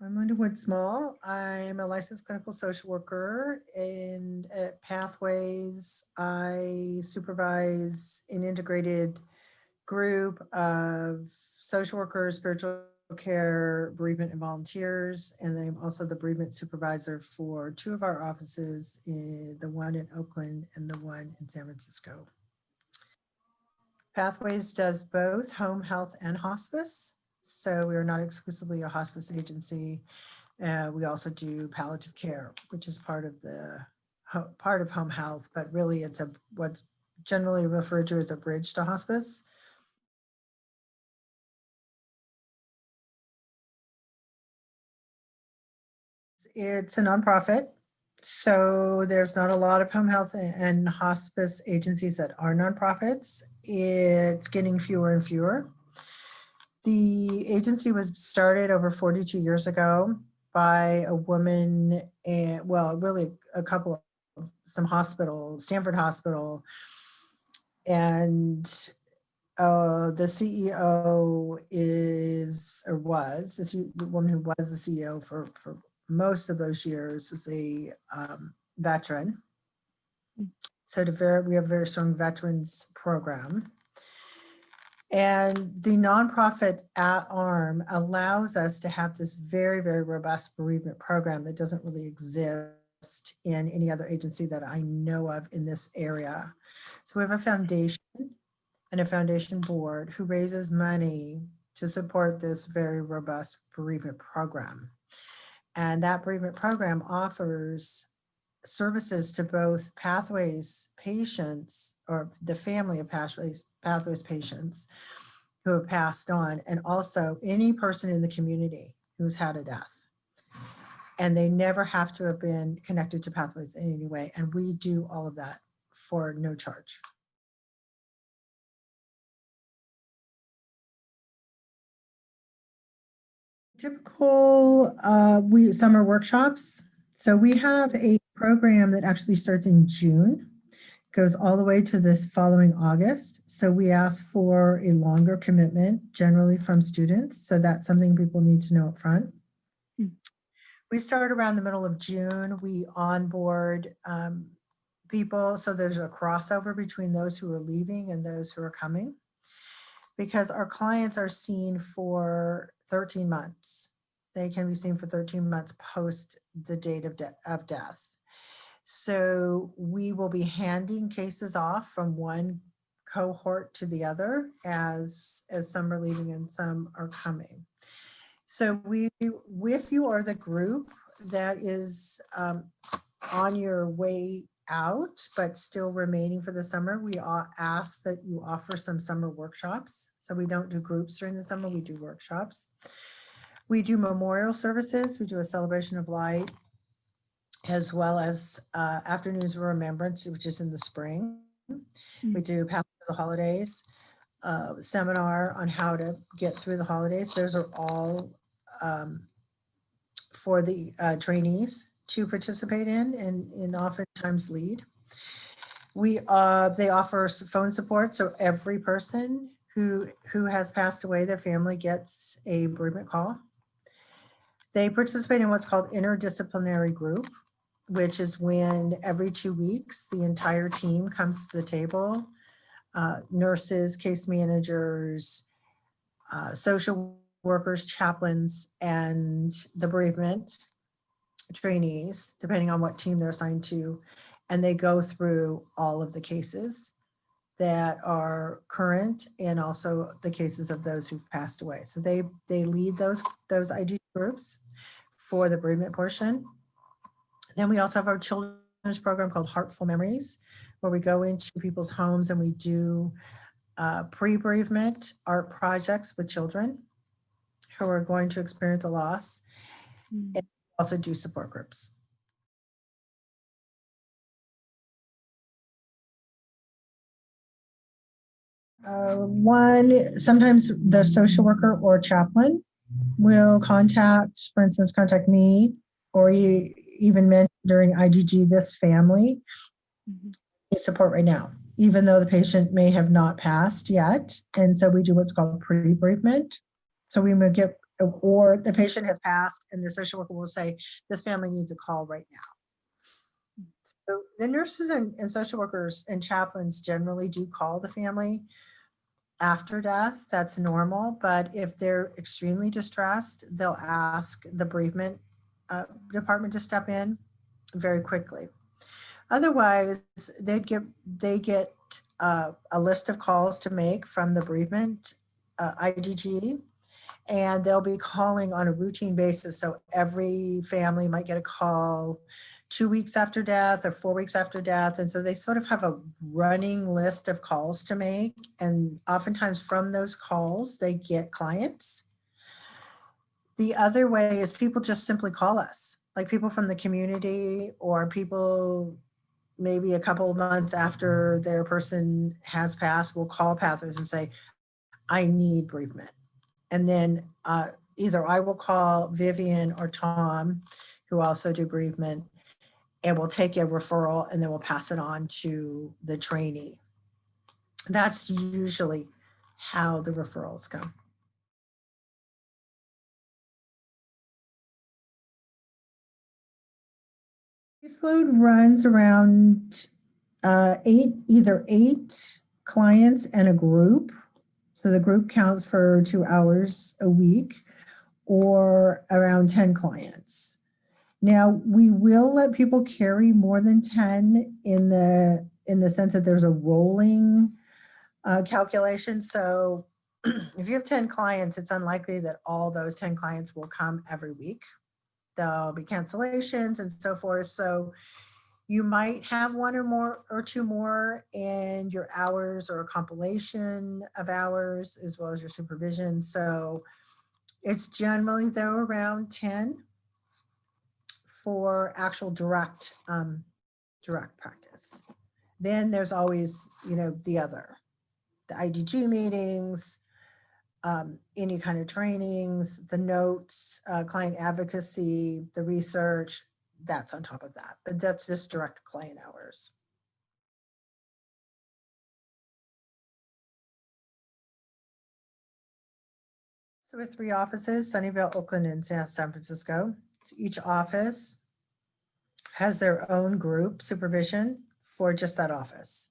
I'm Linda Wood Small. I'm a licensed clinical social worker, and at Pathways, I supervise an integrated group of social workers, spiritual care, bereavement, and volunteers. And then I'm also the bereavement supervisor for two of our offices, the one in Oakland and the one in San Francisco. Pathways does both home health and hospice. So we are not exclusively a hospice agency. We also do palliative care, which is part of home health, but really it's what's generally referred to as a bridge to hospice. It's a nonprofit, so there's not a lot of home health and hospice agencies that are nonprofits. It's getting fewer and fewer. The agency was started over 42 years ago by a woman, and well, really a couple of some hospital, Stanford Hospital, and the CEO is or was the woman who was the CEO for most of those years was a veteran. So we have a very strong veterans program. And the nonprofit arm allows us to have this very, very robust bereavement program that doesn't really exist in any other agency that I know of in this area. So we have a foundation and a foundation board who raises money to support this very robust bereavement program. And that bereavement program offers services to both Pathways patients or the family of Pathways patients who have passed on, and also any person in the community who's had a death. And they never have to have been connected to Pathways in any way. And we do all of that for no charge. Typical summer workshops. So we have a program that actually starts in June, goes all the way to this following August. So we ask for a longer commitment, generally from students. So that's something people need to know up front. We start around the middle of June. We onboard people. So there's a crossover between those who are leaving and those who are coming, because our clients are seen for 13 months. They can be seen for 13 months post the date of death. So we will be handing cases off from one cohort to the other as some are leaving and some are coming. So if you are the group that is on your way out, but still remaining for the summer, we ask that you offer some summer workshops. So we don't do groups during the summer, we do workshops. We do memorial services. We do a celebration of light, as well as afternoons of remembrance, which is in the spring. We do Path to the Holidays, seminar on how to get through the holidays. Those are all for the trainees to participate in and oftentimes lead. They offer phone support, so every person who has passed away, their family gets a bereavement call. They participate in what's called interdisciplinary group, which is when every 2 weeks the entire team comes to the table. Nurses, case managers, social workers, chaplains, and the bereavement trainees, depending on what team they're assigned to, and they go through all of the cases that are current and also the cases of those who've passed away. So they lead those IG groups for the bereavement portion. Then we also have our children's program called Heartful Memories, where we go into people's homes and we do pre-bereavement art projects with children who are going to experience a loss, and also do support groups. Sometimes the social worker or chaplain will for instance, contact me, or you even mentioned during IGG, this family needs support right now, even though the patient may have not passed yet. And so we do what's called pre-bereavement. So we or the patient has passed and the social worker will say, this family needs a call right now. So the nurses and social workers and chaplains generally do call the family after death. That's normal. But if they're extremely distressed, they'll ask the bereavement department to step in very quickly. Otherwise, they get a list of calls to make from the bereavement IDG, and they'll be calling on a routine basis. So every family might get a call 2 weeks after death or 4 weeks after death. And so they sort of have a running list of calls to make. And oftentimes from those calls, they get clients. The other way is people just simply call us, like people from the community or people maybe a couple of months after their person has passed will call Pathways and say, I need bereavement. And then either I will call Vivian or Tom, who also do bereavement, and we'll take a referral and then we'll pass it on to the trainee. That's usually how the referrals go. Caseload runs around either 8 clients and a group. So the group counts for 2 hours a week, or around 10 clients. Now, we will let people carry more than 10 in the sense that there's a rolling calculation. So if you have 10 clients, it's unlikely that all those 10 clients will come every week. There'll be cancellations and so forth. So you might have 1 or more or 2 more in your hours or a compilation of hours as well as your supervision. So it's generally though around 10 for actual direct practice. Then there's always, the IDG meetings, any kind of trainings, the notes, client advocacy, the research, that's on top of that. But that's just direct client hours. So we have 3 offices, Sunnyvale, Oakland, and San Francisco. Each office has their own group supervision for just that office.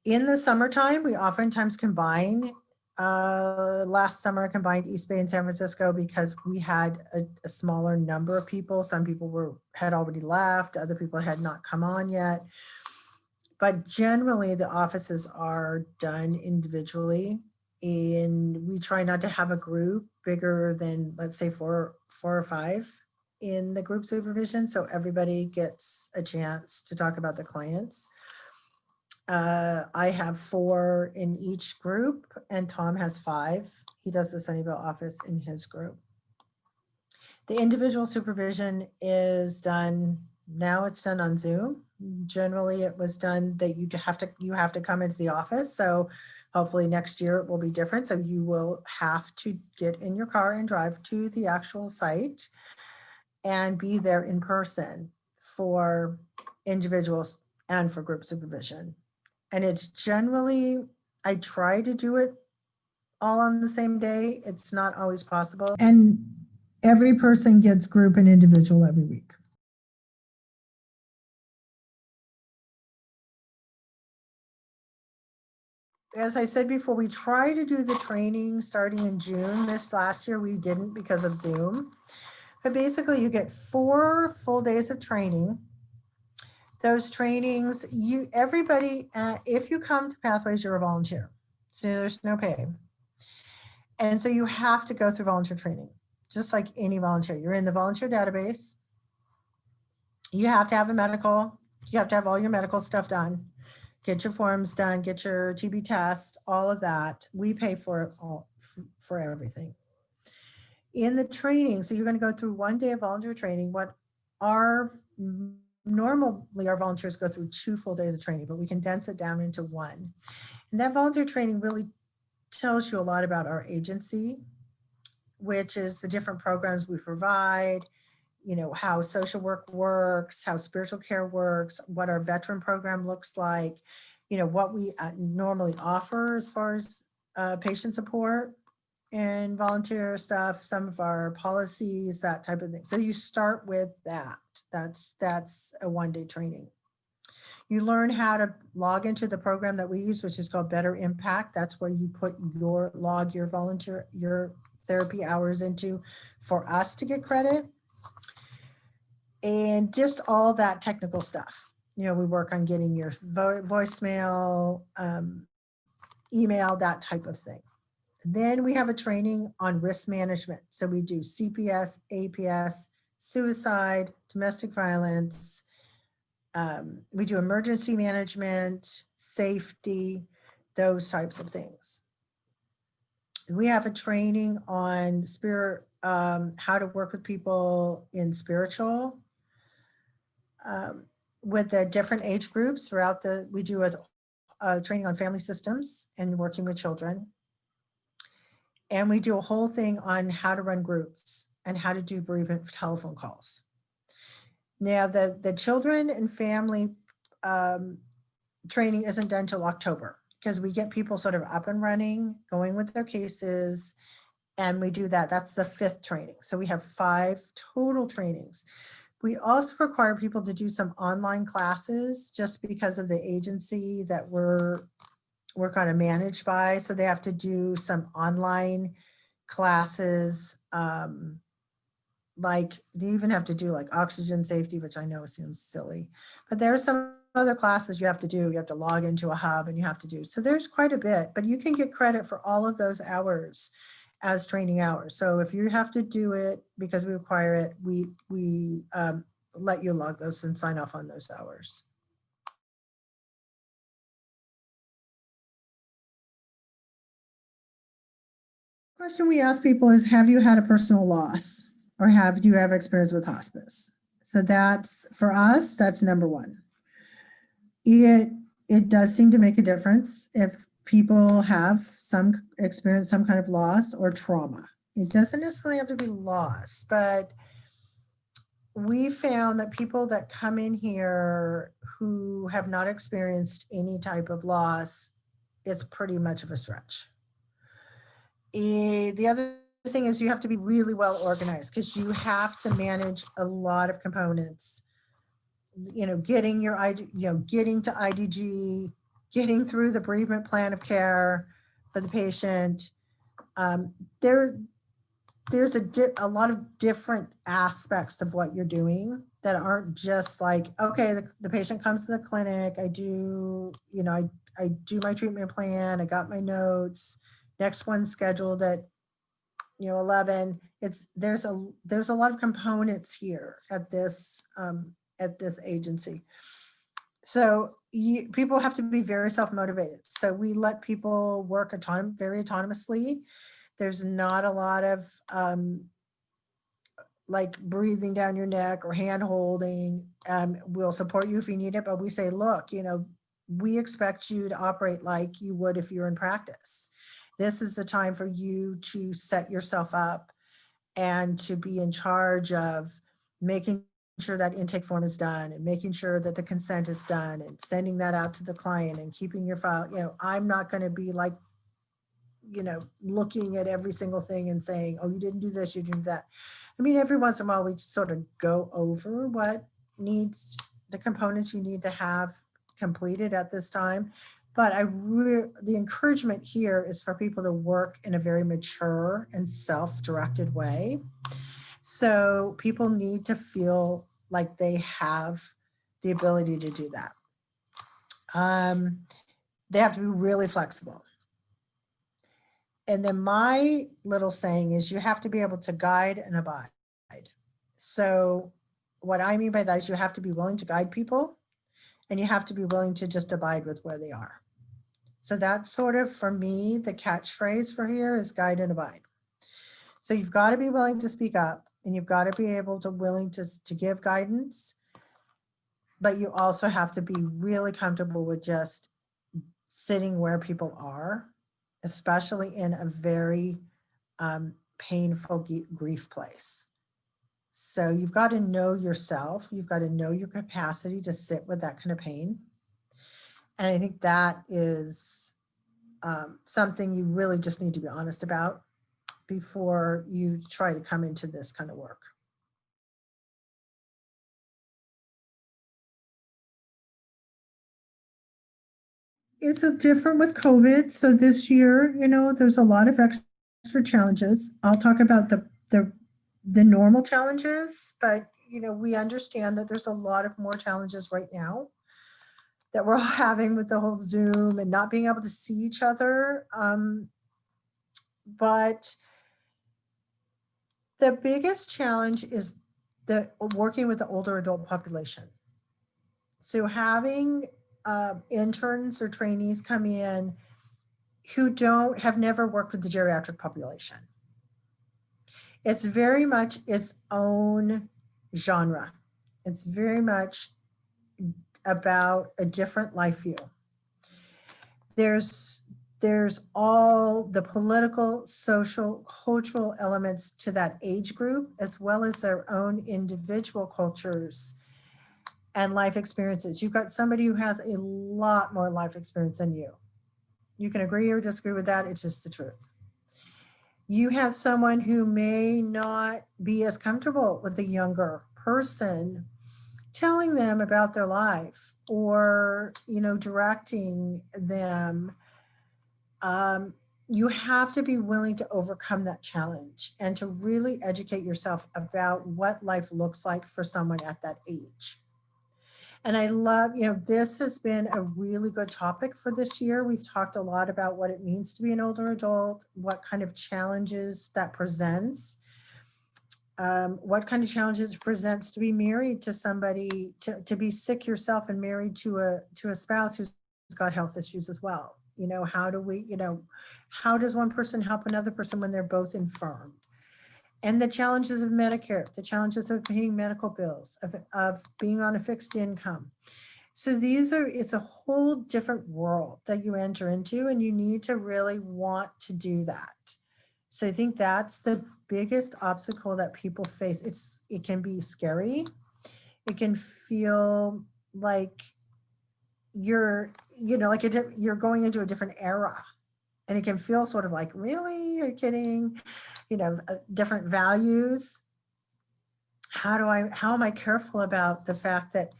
In the summertime, we oftentimes combine. Last summer, I combined East Bay and San Francisco because we had a smaller number of people. Some people had already left, other people had not come on yet. But generally, the offices are done individually, and we try not to have a group bigger than, let's say, 4 or 5 in the group supervision, so everybody gets a chance to talk about the clients. I have 4 in each group, and Tom has 5. He does the Sunnyvale office in his group. The individual supervision is done, now it's done on Zoom. Generally, it was done that you have to come into the office. So hopefully next year it will be different. So you will have to get in your car and drive to the actual site and be there in person for individuals and for group supervision. And it's generally, I try to do it all on the same day. It's not always possible. And every person gets group and individual every week. As I said before, we try to do the training starting in June. This last year we didn't because of Zoom. But basically you get 4 full days of training. Those trainings, everybody, if you come to Pathways, you're a volunteer. So there's no pay. And so you have to go through volunteer training, just like any volunteer. You're in the volunteer database. You have to have a medical, you have to have all your medical stuff done, get your forms done, get your TB test, all of that. We pay for it all, for everything. In the training, so you're going to go through 1 day of volunteer training. Normally our volunteers go through 2 full days of training, but we condense it down into 1. And that volunteer training really tells you a lot about our agency, which is the different programs we provide, how social work works, how spiritual care works, what our veteran program looks like, what we normally offer as far as patient support. and volunteer stuff, some of our policies, that type of thing. So you start with that. That's a one-day training. You learn how to log into the program that we use, which is called Better Impact. That's where you put your volunteer, your therapy hours into for us to get credit. And just all that technical stuff. You know, we work on getting your voicemail, email, that type of thing. Then we have a training on risk management. So we do CPS, APS, suicide, domestic violence. We do emergency management, safety, those types of things. We have a training on how to work with people in spiritual, with the different age groups throughout we do a training on family systems and working with children. And we do a whole thing on how to run groups and how to do bereavement telephone calls. Now, the children and family training isn't done till October, because we get people sort of up and running, going with their cases, and we do that. That's the 5th training. So we have 5 total trainings. We also require people to do some online classes just because of the agency that we're kind of managed by. So they have to do some online classes, like they even have to do like oxygen safety, which I know seems silly, but there are some other classes you have to do. You have to log into a hub and you have to do. So there's quite a bit, but you can get credit for all of those hours as training hours. So if you have to do it because we require it, we let you log those and sign off on those hours. Question we ask people is, have you had a personal loss, or have you ever experience with hospice? So that's, for us, that's number one. It does seem to make a difference if people have experience some kind of loss or trauma. It doesn't necessarily have to be loss, but we found that people that come in here who have not experienced any type of loss, it's pretty much of a stretch. The other thing is you have to be really well organized, because you have to manage a lot of components. You know, getting your getting to IDG, getting through the bereavement plan of care for the patient. There's a lot of different aspects of what you're doing that aren't just like, okay, the patient comes to the clinic, I do my treatment plan, I got my notes, next one's scheduled at 11. There's a lot of components here at this agency. So people have to be very self-motivated. So we let people work very autonomously. There's not a lot of like breathing down your neck or hand holding. We'll support you if you need it, but we say, look, we expect you to operate like you would if you're in practice. This is the time for you to set yourself up and to be in charge of making sure that intake form is done and making sure that the consent is done and sending that out to the client and keeping your file. I'm not going to be like, looking at every single thing and saying, oh, you didn't do this, you didn't do that. I mean, every once in a while we sort of go over what needs, the components you need to have completed at this time. But the encouragement here is for people to work in a very mature and self-directed way. So people need to feel like they have the ability to do that. They have to be really flexible. And then my little saying is you have to be able to guide and abide. So what I mean by that is you have to be willing to guide people, and you have to be willing to just abide with where they are. So that's sort of, for me, the catchphrase for here is guide and abide. So you've got to be willing to speak up, and you've got to be willing to give guidance, but you also have to be really comfortable with just sitting where people are, especially in a very painful grief place. So you've got to know yourself. You've got to know your capacity to sit with that kind of pain. And I think that is something you really just need to be honest about. before you try to come into this kind of work. It's a different with COVID. So this year, there's a lot of extra challenges. I'll talk about the normal challenges, but we understand that there's a lot of more challenges right now that we're all having with the whole Zoom and not being able to see each other. But the biggest challenge is working with the older adult population. So having interns or trainees come in who have never worked with the geriatric population. It's very much its own genre. It's very much about a different life view. There's all the political, social, cultural elements to that age group, as well as their own individual cultures and life experiences. You've got somebody who has a lot more life experience than you. You can agree or disagree with that. It's just the truth. You have someone who may not be as comfortable with a younger person telling them about their life or, directing them. You have to be willing to overcome that challenge and to really educate yourself about what life looks like for someone at that age. And I love, this has been a really good topic for this year. We've talked a lot about what it means to be an older adult, what kind of challenges that presents, what kind of challenges it presents to be married to somebody, to be sick yourself and married to a spouse who's got health issues as well. How does one person help another person when they're both infirmed? And the challenges of Medicare, the challenges of paying medical bills, of being on a fixed income. So it's a whole different world that you enter into, and you need to really want to do that. So I think that's the biggest obstacle that people face. It can be scary. It can feel like you're going into a different era. And it can feel sort of like, really, you're kidding? Different values. How am I careful about the fact that,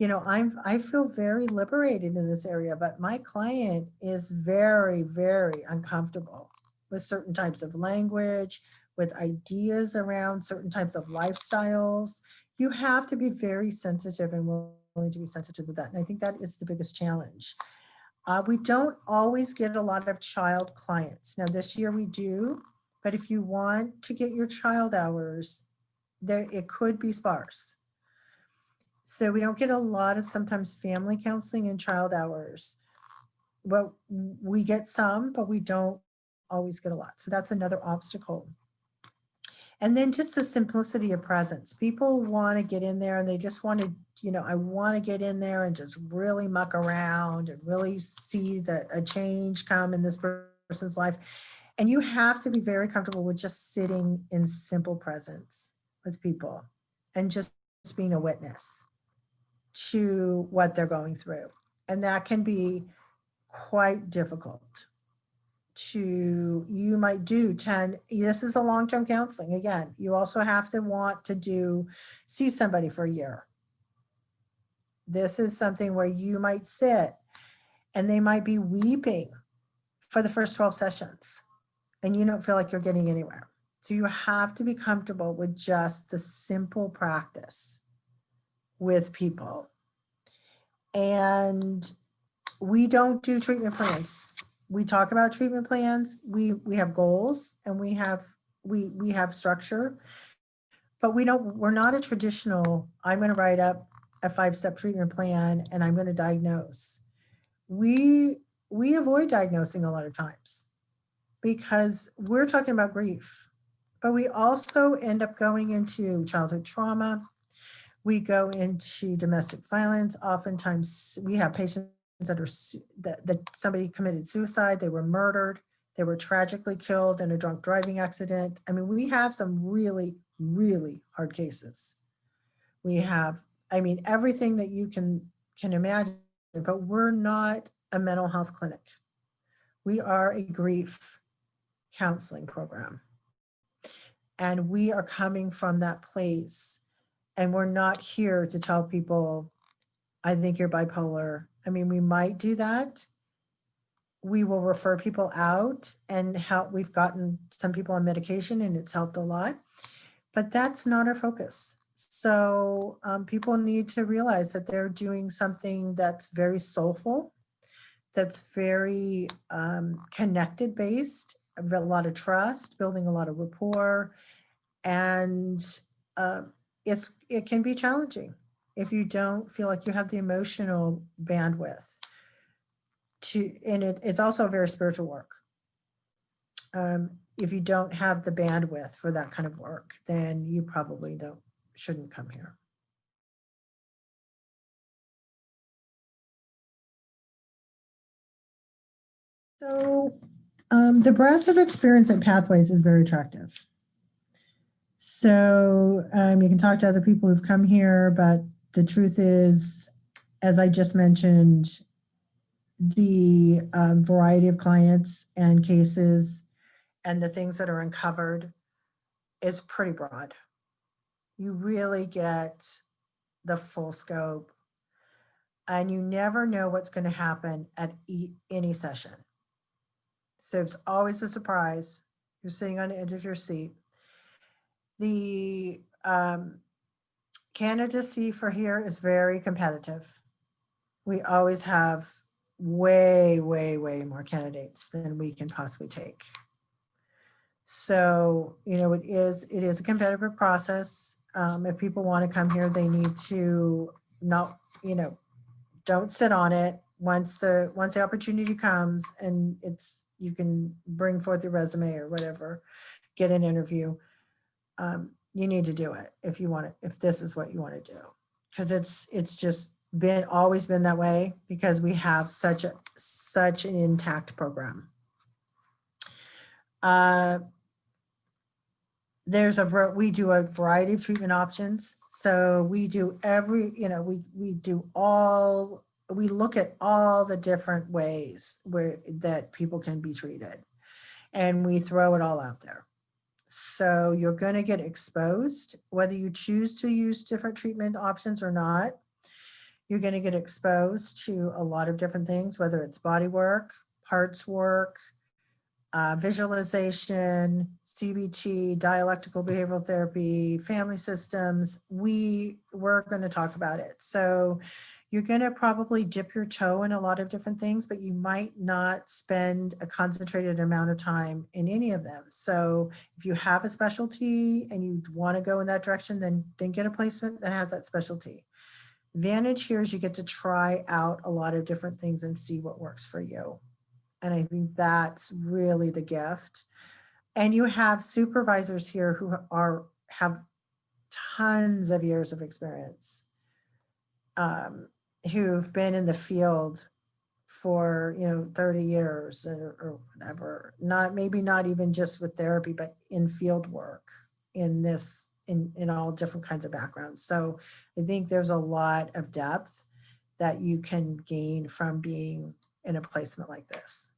I feel very liberated in this area, but my client is very, very uncomfortable with certain types of language, with ideas around certain types of lifestyles. You have to be very sensitive and willing to be sensitive with that. And I think that is the biggest challenge. We don't always get a lot of child clients. Now this year we do, but if you want to get your child hours, it could be sparse. So we don't get a lot of sometimes family counseling and child hours. Well, we get some, but we don't always get a lot. So that's another obstacle. And then just the simplicity of presence. People want to get in there and they just want to, I want to get in there and just really muck around and really see a change come in this person's life. And you have to be very comfortable with just sitting in simple presence with people and just being a witness to what they're going through. And that can be quite difficult. You might do 10, this is a long-term counseling. Again, you also have to want to see somebody for a year. This is something where you might sit and they might be weeping for the first 12 sessions and you don't feel like you're getting anywhere. So you have to be comfortable with just the simple practice with people. And we don't do treatment plans. We talk about treatment plans. We have goals and we have structure, but we're not a traditional, I'm going to write up a 5-step treatment plan and I'm going to diagnose. We avoid diagnosing a lot of times because we're talking about grief, but we also end up going into childhood trauma. We go into domestic violence. Oftentimes we have patients that somebody committed suicide, they were murdered, they were tragically killed in a drunk driving accident. I mean, we have some really, really hard cases. We have, everything that you can imagine, but we're not a mental health clinic. We are a grief counseling program. And we are coming from that place. And we're not here to tell people, I think you're bipolar. I mean, we might do that. We will refer people out and help. We've gotten some people on medication and it's helped a lot, but that's not our focus. So people need to realize that they're doing something that's very soulful, that's very connected based, a lot of trust, building a lot of rapport, and it can be challenging if you don't feel like you have the emotional bandwidth to, and it's also a very spiritual work. If you don't have the bandwidth for that kind of work, then you probably shouldn't come here. So the breadth of experience at Pathways is very attractive. So you can talk to other people who've come here, but the truth is, as I just mentioned, the variety of clients and cases and the things that are uncovered is pretty broad. You really get the full scope, and you never know what's going to happen at any session. So it's always a surprise. You're sitting on the edge of your seat. The candidacy for here is very competitive. We always have way, way, way more candidates than we can possibly take. So, it is a competitive process. If people want to come here, they need to don't sit on it. Once the opportunity comes and you can bring forth your resume or whatever, get an interview. You need to do it if this is what you want to do, because it's just always been that way, because we have such an intact program. We do a variety of treatment options. So we do we look at all the different ways that people can be treated, and we throw it all out there. So you're going to get exposed, whether you choose to use different treatment options or not. You're going to get exposed to a lot of different things, whether it's body work, parts work, visualization, CBT, dialectical behavioral therapy, family systems. We're going to talk about it. So you're going to probably dip your toe in a lot of different things, but you might not spend a concentrated amount of time in any of them. So if you have a specialty and you want to go in that direction, then get a placement that has that specialty. Advantage here is you get to try out a lot of different things and see what works for you. And I think that's really the gift. And you have supervisors here who have tons of years of experience, who've been in the field for 30 years or whatever. Maybe not even just with therapy, but in field work in all different kinds of backgrounds. So I think there's a lot of depth that you can gain from being in a placement like this.